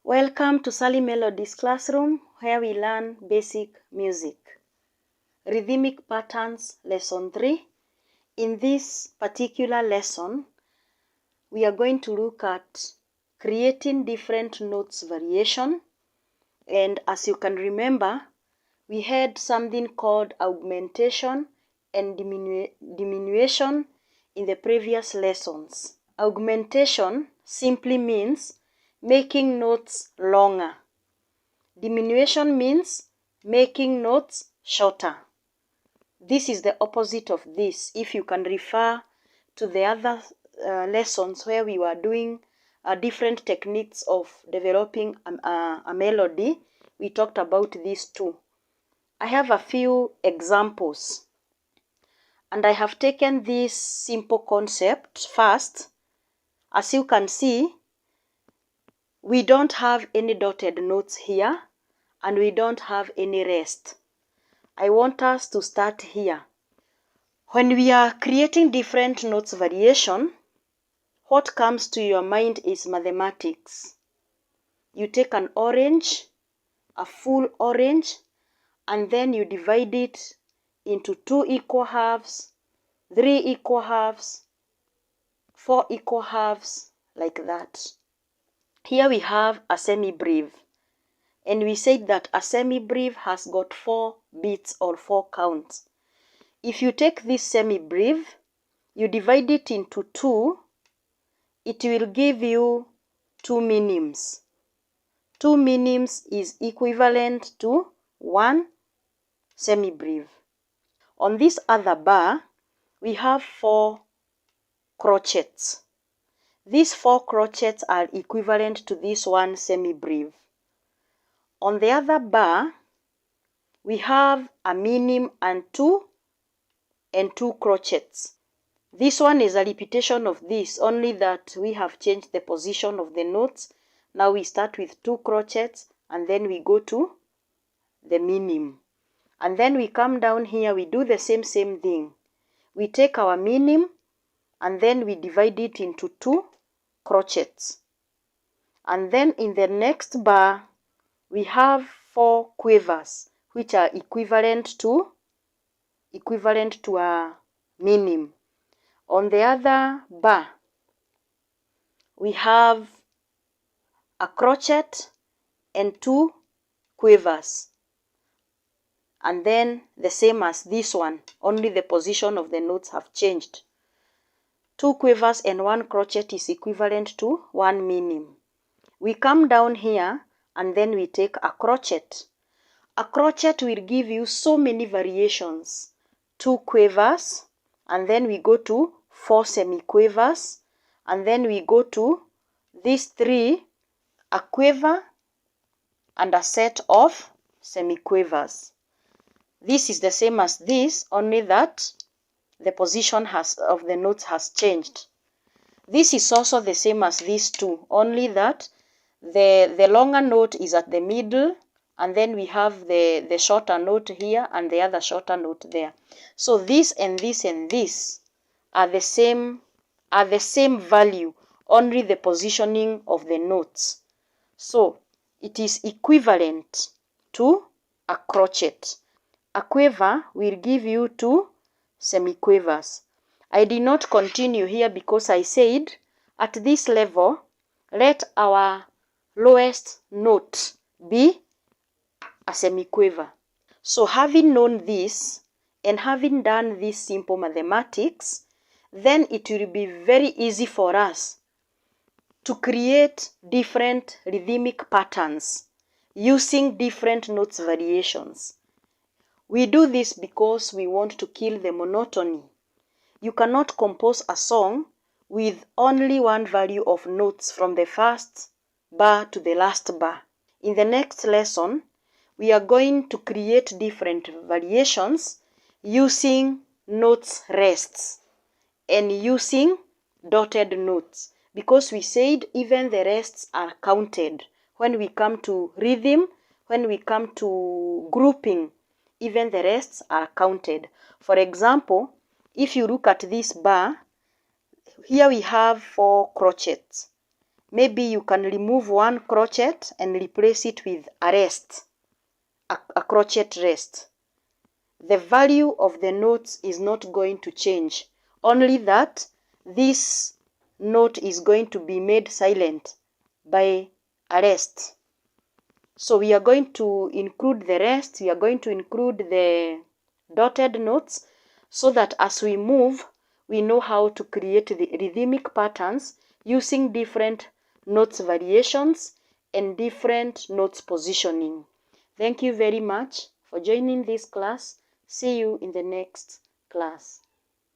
Welcome to Sally Melodies classroom, where we learn basic music. Rhythmic patterns, lesson 3. In this particular lesson, we are going to look at creating different notes variation. And as you can remember, we had something called augmentation and diminution in the previous lessons. Augmentation simply means making notes longer. Diminution means making notes shorter. This is the opposite of this. If you can refer to the other lessons where we were doing different techniques of developing a melody, we talked about these two. I have a few examples, and I have taken this simple concept first. As you can see, we don't have any dotted notes here, and we don't have any rest. I want us to start here. When we are creating different notes variation, what comes to your mind is mathematics. You take an orange, a full orange, and then you divide it into 2 equal halves, 3 equal halves, 4 equal halves, like that. Here we have a semi-breve, and we said that a semi-breve has got 4 beats or 4 counts. If you take this semi-breve, you divide it into 2, it will give you 2 minims. 2 minims is equivalent to 1 semi-breve. On this other bar, we have 4 crotchets. These 4 crotchets are equivalent to this 1 semi-breve. On the other bar, we have a minim and 2 crotchets. This one is a repetition of this, only that we have changed the position of the notes. Now we start with 2 crotchets, and then we go to the minim. And then we come down here, we do the same thing. We take our minim, and then we divide it into 2 crotchets. And then in the next bar, we have 4 quavers, which are equivalent to a minim. On the other bar, we have a crotchet and 2 quavers. And then the same as this one, only the position of the notes have changed. 2 quavers and 1 crotchet is equivalent to 1 minim. We come down here, and then we take a crotchet. A crotchet will give you so many variations. 2 quavers, and then we go to 4 semiquavers, and then we go to these 3, a quaver and a set of semiquavers. This is the same as this, only that the position of the notes has changed. This is also the same as these two, only that the longer note is at the middle, and then we have the shorter note here and the other shorter note there. So this and this and this are the same value, only the positioning of the notes. So it is equivalent to a crotchet. A quaver will give you 2 semiquavers. I did not continue here because I said at this level, let our lowest note be a semiquaver. So having known this and having done this simple mathematics, then it will be very easy for us to create different rhythmic patterns using different notes variations. We do this because we want to kill the monotony. You cannot compose a song with only one value of notes from the first bar to the last bar. In the next lesson, we are going to create different variations using notes rests and using dotted notes, because we said even the rests are counted. When we come to rhythm, when we come to grouping, even the rests are counted. For example, if you look at this bar, here we have 4 crotchets, maybe you can remove one crochet and replace it with a rest, a crochet rest. The value of the notes is not going to change, only that this note is going to be made silent by a rest. So we are going to include the rest, we are going to include the dotted notes, so that as we move, we know how to create the rhythmic patterns using different notes variations and different notes positioning. Thank you very much for joining this class. See you in the next class.